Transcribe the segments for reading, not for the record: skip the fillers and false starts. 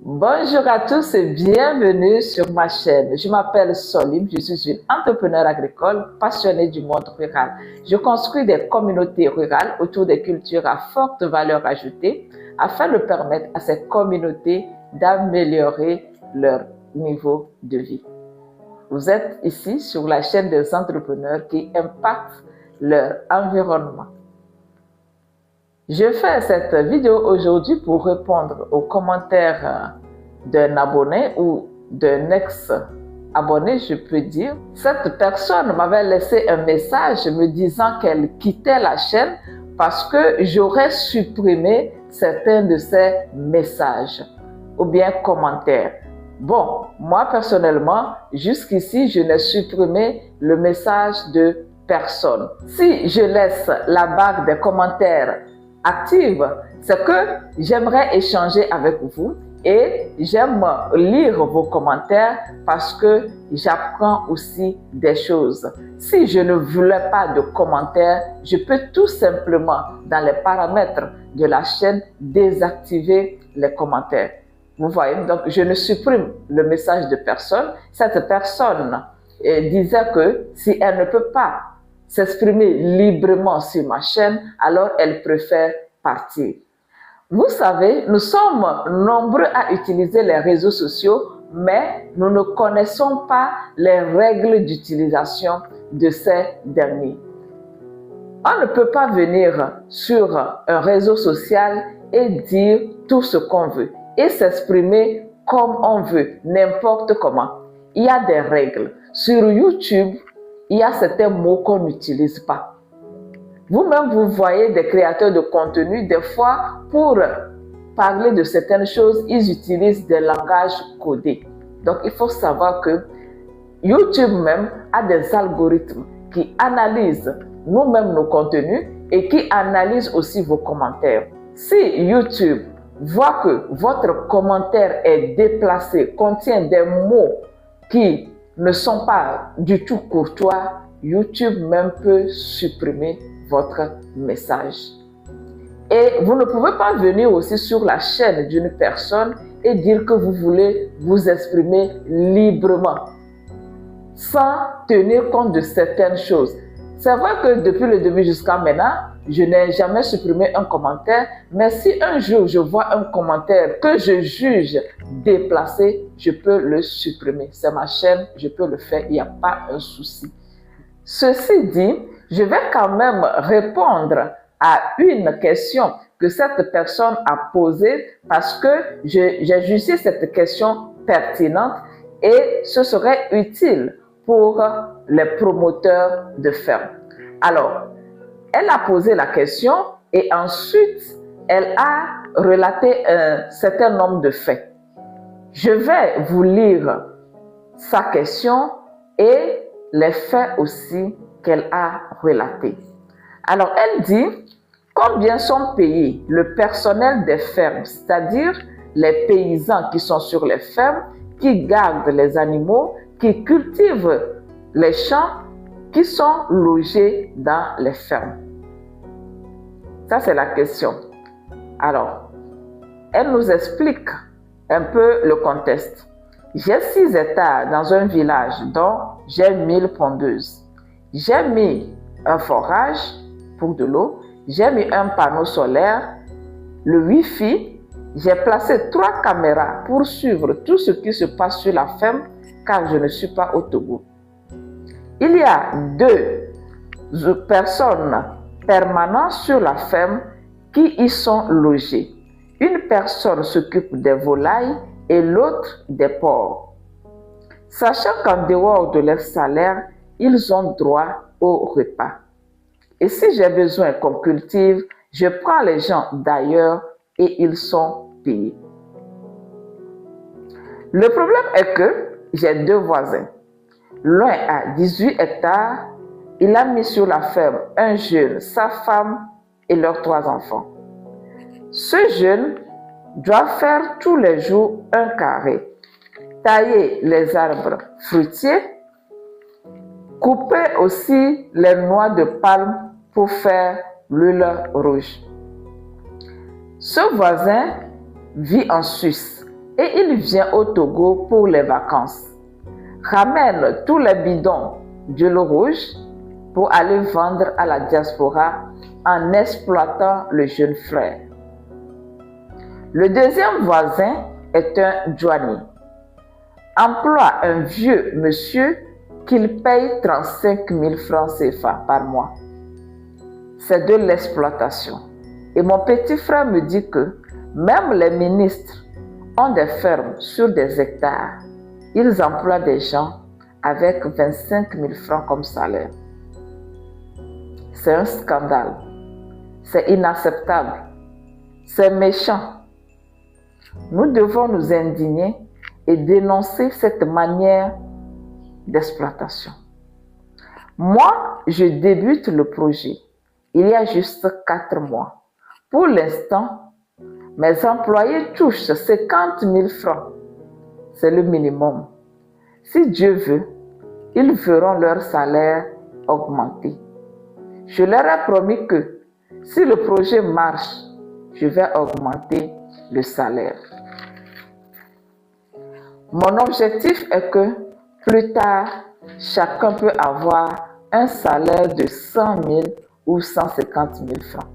Bonjour à tous et bienvenue sur ma chaîne. Je m'appelle Solim, je suis une entrepreneur agricole passionnée du monde rural. Je construis des communautés rurales autour des cultures à forte valeur ajoutée afin de permettre à ces communautés d'améliorer leur niveau de vie. Vous êtes ici sur la chaîne des entrepreneurs qui impactent leur environnement. Je fais cette vidéo aujourd'hui pour répondre aux commentaires d'un abonné ou d'un ex-abonné, je peux dire. Cette personne m'avait laissé un message me disant qu'elle quittait la chaîne parce que j'aurais supprimé certains de ses messages ou bien commentaires. Bon, moi personnellement, jusqu'ici, je n'ai supprimé le message de personne. Si je laisse la barre des commentaires active, c'est que j'aimerais échanger avec vous et j'aime lire vos commentaires parce que j'apprends aussi des choses. Si je ne voulais pas de commentaires, je peux tout simplement, dans les paramètres de la chaîne, désactiver les commentaires. Vous voyez, donc je ne supprime le message de personne. Cette personne disait que si elle ne peut pas s'exprimer librement sur ma chaîne, alors elle préfère partir. Vous savez, nous sommes nombreux à utiliser les réseaux sociaux, mais nous ne connaissons pas les règles d'utilisation de ces derniers. On ne peut pas venir sur un réseau social et dire tout ce qu'on veut et s'exprimer comme on veut, n'importe comment. Il y a des règles. Sur YouTube, il y a certains mots qu'on n'utilise pas. Vous-même, vous voyez des créateurs de contenu, des fois, pour parler de certaines choses, ils utilisent des langages codés. Donc, il faut savoir que YouTube même a des algorithmes qui analysent nous-mêmes nos contenus et qui analysent aussi vos commentaires. Si YouTube voit que votre commentaire est déplacé, contient des mots qui ne sont pas du tout courtois, YouTube même peut supprimer votre message. Et vous ne pouvez pas venir aussi sur la chaîne d'une personne et dire que vous voulez vous exprimer librement, sans tenir compte de certaines choses. C'est vrai que depuis le début jusqu'à maintenant, je n'ai jamais supprimé un commentaire, mais si un jour je vois un commentaire que je juge déplacé, je peux le supprimer. C'est ma chaîne, je peux le faire, il n'y a pas un souci. Ceci dit, je vais quand même répondre à une question que cette personne a posée parce que j'ai jugé cette question pertinente et ce serait utile pour les promoteurs de ferme. Alors, elle a posé la question et ensuite, elle a relaté un certain nombre de faits. Je vais vous lire sa question et les faits aussi qu'elle a relatés. Alors, elle dit combien sont payés le personnel des fermes, c'est-à-dire les paysans qui sont sur les fermes, qui gardent les animaux, qui cultivent les champs, qui sont logés dans les fermes. Ça, c'est la question. Alors, elle nous explique un peu le contexte. J'ai 6 hectares dans un village dont j'ai 1000 pondeuses. J'ai mis un forage pour de l'eau, j'ai mis un panneau solaire, le Wi-Fi, j'ai placé 3 caméras pour suivre tout ce qui se passe sur la ferme car je ne suis pas au Togo. Il y a 2 personnes permanentes sur la ferme qui y sont logées. Une personne s'occupe des volailles et l'autre des porcs. Sachant qu'en dehors de leur salaire, ils ont droit au repas. Et si j'ai besoin qu'on cultive, je prends les gens d'ailleurs et ils sont payés. Le problème est que j'ai 2 voisins. L'un a 18 hectares, il a mis sur la ferme un jeune, sa femme et leurs 3 enfants. Ce jeune doit faire tous les jours un carré, tailler les arbres fruitiers, couper aussi les noix de palme pour faire l'huile rouge. Ce voisin vit en Suisse et il vient au Togo pour les vacances. Ramène tous les bidons d'huile rouge pour aller vendre à la diaspora en exploitant le jeune frère. Le deuxième voisin est un douanier. Emploie un vieux monsieur qu'il paye 35 000 francs CFA par mois. C'est de l'exploitation. Et mon petit frère me dit que même les ministres ont des fermes sur des hectares. Ils emploient des gens avec 25 000 francs comme salaire. C'est un scandale. C'est inacceptable. C'est méchant. Nous devons nous indigner et dénoncer cette manière d'exploitation. Moi, je débute le projet il y a juste 4 mois. Pour l'instant, mes employés touchent 50 000 francs. C'est le minimum. Si Dieu veut, ils verront leur salaire augmenter. Je leur ai promis que si le projet marche, je vais augmenter le salaire. Mon objectif est que plus tard, chacun peut avoir un salaire de 100 000 ou 150 000 francs.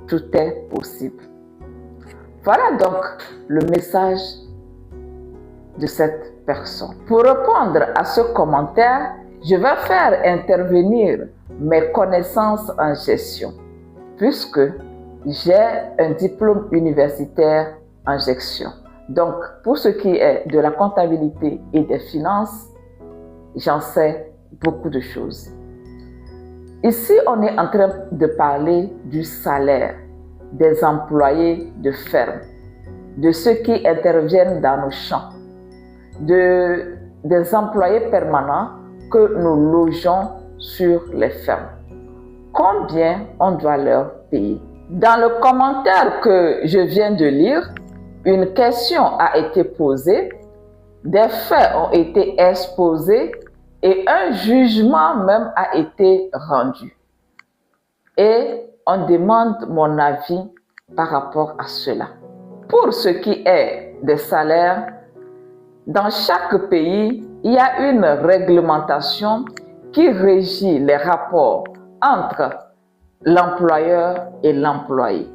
Tout est possible. Voilà donc le message de cette personne. Pour répondre à ce commentaire, je vais faire intervenir mes connaissances en gestion, puisque j'ai un diplôme universitaire en gestion. Donc, pour ce qui est de la comptabilité et des finances, j'en sais beaucoup de choses. Ici, on est en train de parler du salaire des employés de ferme, de ceux qui interviennent dans nos champs, des employés permanents que nous logeons sur les fermes. Combien on doit leur payer? Dans le commentaire que je viens de lire, une question a été posée, des faits ont été exposés et un jugement même a été rendu. Et on demande mon avis par rapport à cela. Pour ce qui est des salaires, dans chaque pays, il y a une réglementation qui régit les rapports entre l'employeur et l'employé.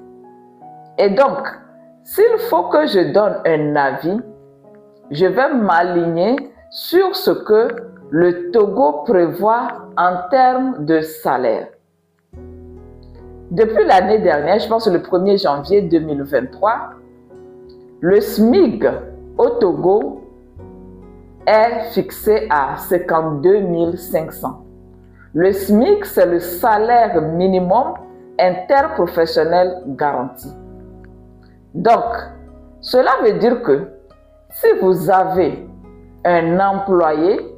Et donc, s'il faut que je donne un avis, je vais m'aligner sur ce que le Togo prévoit en termes de salaire. Depuis l'année dernière, je pense le 1er janvier 2023, le SMIC au Togo est fixé à 52 500. Le SMIC, c'est le salaire minimum interprofessionnel garanti. Donc, cela veut dire que si vous avez un employé,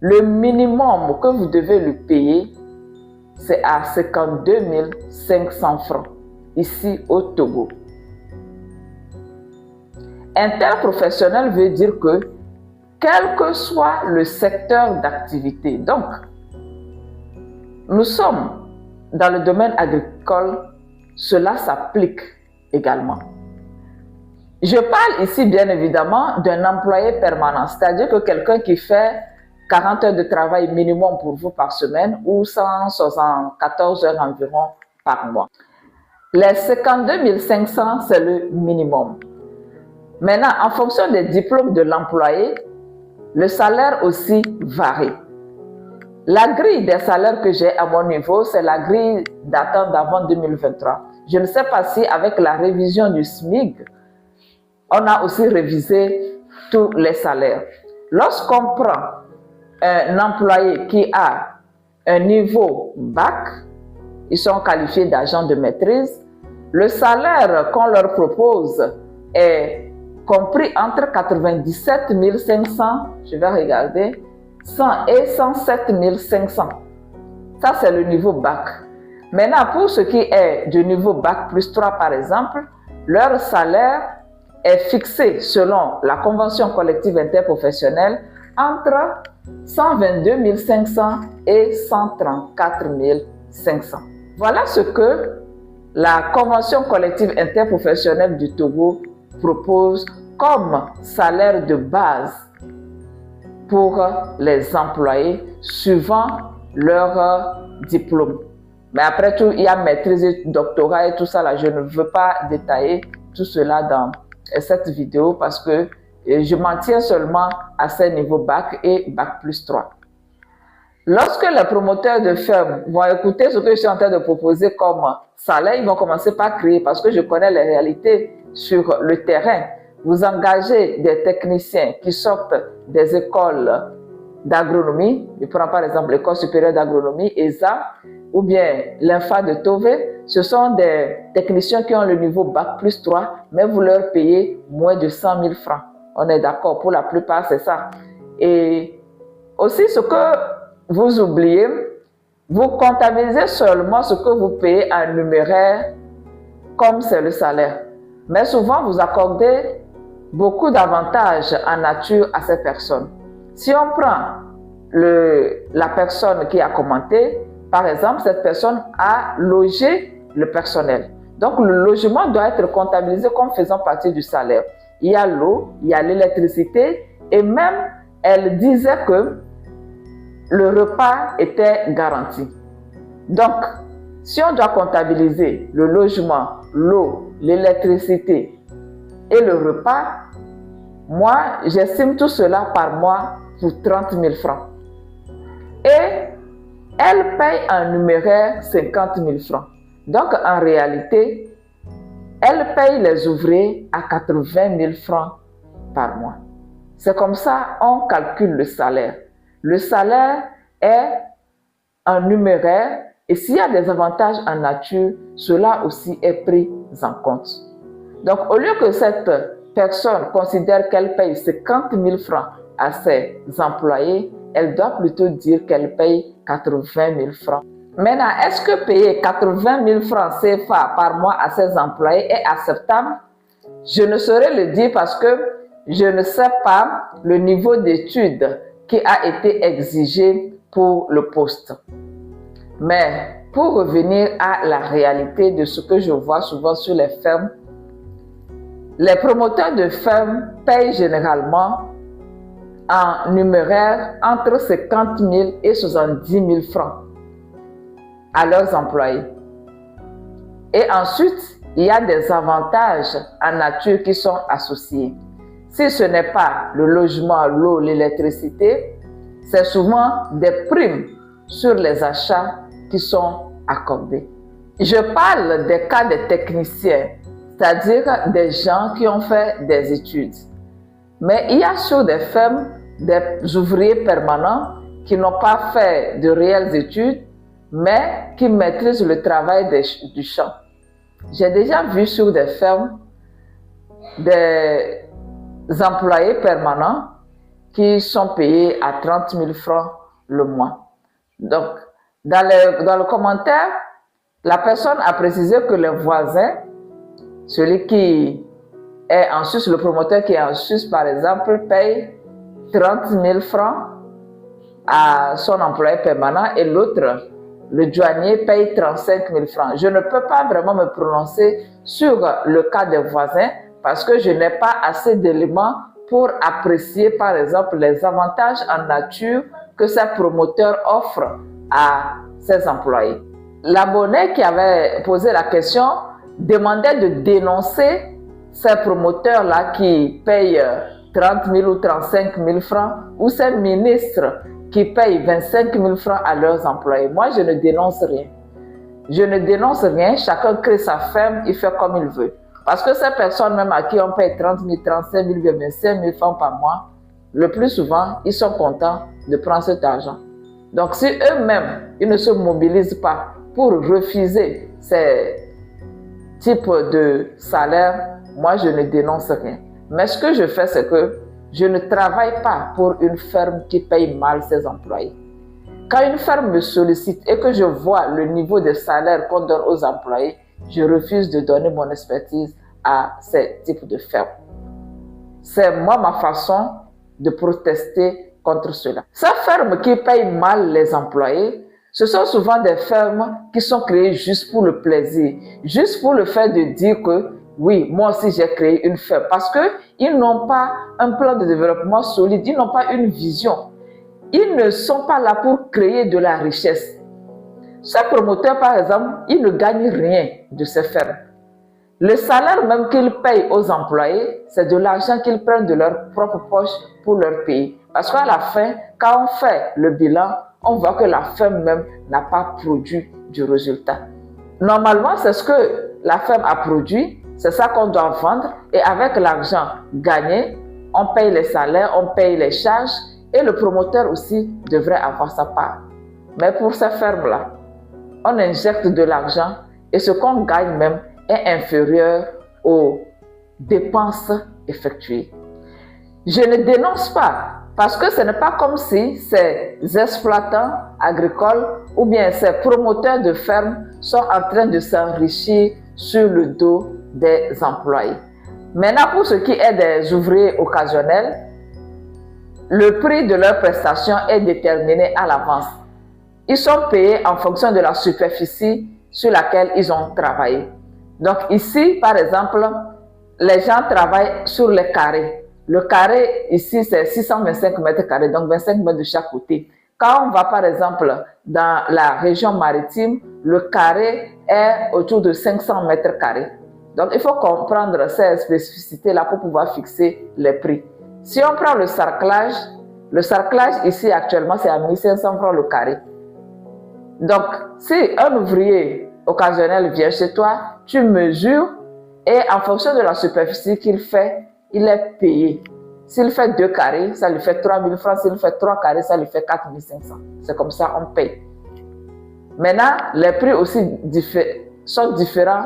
le minimum que vous devez lui payer, c'est à 52 500 francs, ici au Togo. Interprofessionnel veut dire que, quel que soit le secteur d'activité, donc, nous sommes dans le domaine agricole, cela s'applique également. Je parle ici bien évidemment d'un employé permanent, c'est-à-dire que quelqu'un qui fait 40 heures de travail minimum pour vous par semaine ou 174 heures environ par mois. Les 52 500, c'est le minimum. Maintenant, en fonction des diplômes de l'employé, le salaire aussi varie. La grille des salaires que j'ai à mon niveau, c'est la grille datant d'avant 2023. Je ne sais pas si avec la révision du SMIC, on a aussi révisé tous les salaires. Lorsqu'on prend un employé qui a un niveau bac, ils sont qualifiés d'agents de maîtrise, le salaire qu'on leur propose est compris entre 97 500, je vais regarder, 100 et 107 500. Ça, c'est le niveau bac. Maintenant, pour ce qui est du niveau bac plus 3, par exemple, leur salaire est fixé selon la convention collective interprofessionnelle entre 122 500 et 134 500. Voilà ce que la convention collective interprofessionnelle du Togo propose comme salaire de base pour les employés suivant leur diplôme. Mais après tout, il y a maîtrise, doctorat et tout ça là. Je ne veux pas détailler tout cela dans cette vidéo parce que je m'en tiens seulement à ces niveaux bac et bac plus 3. Lorsque les promoteurs de ferme vont écouter ce que je suis en train de proposer comme salaire, ils vont commencer par crier parce que je connais les réalités sur le terrain. Vous engagez des techniciens qui sortent des écoles d'agronomie, je prends par exemple l'école supérieure d'agronomie, ESA, ou bien l'INFA de Tové, ce sont des techniciens qui ont le niveau bac plus 3, mais vous leur payez moins de 100 000 francs. On est d'accord, pour la plupart c'est ça. Et aussi ce que vous oubliez, vous comptabilisez seulement ce que vous payez en numéraire comme c'est le salaire. Mais souvent, vous accordez beaucoup d'avantages en nature à ces personnes. Si on prend la personne qui a commenté, par exemple, cette personne a logé le personnel. Donc, le logement doit être comptabilisé comme faisant partie du salaire. Il y a l'eau, il y a l'électricité et même, elle disait que le repas était garanti. Donc, si on doit comptabiliser le logement, l'eau, l'électricité et le repas, moi, j'estime tout cela par mois pour 30 000 francs. Et elle paye en numéraire 50 000 francs. Donc, en réalité, elle paye les ouvriers à 80 000 francs par mois. C'est comme ça on calcule le salaire. Le salaire est en numéraire et s'il y a des avantages en nature, cela aussi est pris en compte. Donc, au lieu que cette personne considère qu'elle paye 50 000 francs à ses employés, elle doit plutôt dire qu'elle paye 80 000 francs. Maintenant, est-ce que payer 80 000 francs CFA par mois à ses employés est acceptable? Je ne saurais le dire parce que je ne sais pas le niveau d'études qui a été exigé pour le poste. Mais pour revenir à la réalité de ce que je vois souvent sur les fermes, les promoteurs de fermes payent généralement en numéraire entre 50 000 et 70 000 francs à leurs employés. Et ensuite, il y a des avantages en nature qui sont associés. Si ce n'est pas le logement, l'eau, l'électricité, c'est souvent des primes sur les achats qui sont accordés. Je parle des cas des techniciens, c'est-à-dire des gens qui ont fait des études. Mais il y a sur des fermes des ouvriers permanents qui n'ont pas fait de réelles études, mais qui maîtrisent le travail du champ. J'ai déjà vu sur des fermes des employés permanents qui sont payés à 30 000 francs le mois. Donc, dans le commentaire, la personne a précisé que les voisins, celui qui est en Suisse, le promoteur qui est en Suisse par exemple, paye 30 000 francs à son employé permanent et l'autre, le douanier, paye 35 000 francs. Je ne peux pas vraiment me prononcer sur le cas des voisins parce que je n'ai pas assez d'éléments pour apprécier par exemple les avantages en nature que ces promoteurs offrent à ses employés. L'abonné qui avait posé la question demandait de dénoncer ces promoteurs-là qui payent 30 000 ou 35 000 francs ou ces ministres qui payent 25 000 francs à leurs employés. Moi, je ne dénonce rien. Je ne dénonce rien. Chacun crée sa ferme, il fait comme il veut. Parce que ces personnes même à qui on paye 30 000, 35 000, 25 000 francs par mois, le plus souvent, ils sont contents de prendre cet argent. Donc, si eux-mêmes, ils ne se mobilisent pas pour refuser ces types de salaires, moi, je ne dénonce rien. Mais ce que je fais, c'est que je ne travaille pas pour une ferme qui paye mal ses employés. Quand une ferme me sollicite et que je vois le niveau de salaire qu'on donne aux employés, je refuse de donner mon expertise à ces types de fermes. C'est moi ma façon de protester contre cela. Ces fermes qui payent mal les employés, ce sont souvent des fermes qui sont créées juste pour le plaisir, juste pour le fait de dire que oui, moi aussi j'ai créé une ferme. Parce qu'ils n'ont pas un plan de développement solide, ils n'ont pas une vision. Ils ne sont pas là pour créer de la richesse. Ces promoteurs, par exemple, ils ne gagnent rien de ces fermes. Le salaire même qu'ils payent aux employés, c'est de l'argent qu'ils prennent de leur propre poche pour leur payer. Parce qu'à la fin, quand on fait le bilan, on voit que la ferme même n'a pas produit du résultat. Normalement, c'est ce que la ferme a produit, c'est ça qu'on doit vendre et avec l'argent gagné, on paye les salaires, on paye les charges et le promoteur aussi devrait avoir sa part. Mais pour ces fermes-là, on injecte de l'argent et ce qu'on gagne même est inférieur aux dépenses effectuées. Je ne dénonce pas parce que ce n'est pas comme si ces exploitants agricoles ou bien ces promoteurs de fermes sont en train de s'enrichir sur le dos des employés. Maintenant, pour ce qui est des ouvriers occasionnels, le prix de leur prestation est déterminé à l'avance. Ils sont payés en fonction de la superficie sur laquelle ils ont travaillé. Donc ici, par exemple, les gens travaillent sur les carrés. Le carré ici, c'est 625 mètres carrés, donc 25 mètres de chaque côté. Quand on va par exemple dans la région maritime, le carré est autour de 500 mètres carrés. Donc il faut comprendre ces spécificités-là pour pouvoir fixer les prix. Si on prend le sarclage ici actuellement c'est à 1500 francs le carré. Donc si un ouvrier occasionnel vient chez toi, tu mesures et en fonction de la superficie qu'il fait, il est payé. S'il fait 2 carrés, ça lui fait 3000 francs. S'il fait 3 carrés, ça lui fait 4500. C'est comme ça on paye. Maintenant, les prix aussi sont différents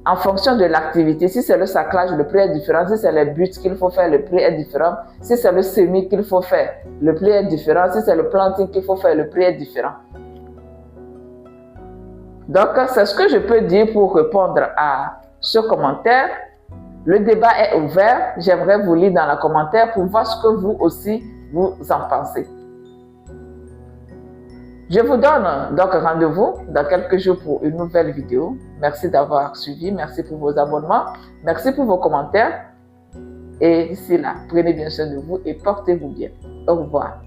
en fonction de l'activité. Si c'est le sarclage, le prix est différent. Si c'est les buts qu'il faut faire, le prix est différent. Si c'est le semis qu'il faut faire, le prix est différent. Si c'est le planting qu'il faut faire, le prix est différent. Donc, c'est ce que je peux dire pour répondre à ce commentaire. Le débat est ouvert. J'aimerais vous lire dans les commentaires pour voir ce que vous aussi, vous en pensez. Je vous donne donc rendez-vous dans quelques jours pour une nouvelle vidéo. Merci d'avoir suivi. Merci pour vos abonnements. Merci pour vos commentaires. Et d'ici là, prenez bien soin de vous et portez-vous bien. Au revoir.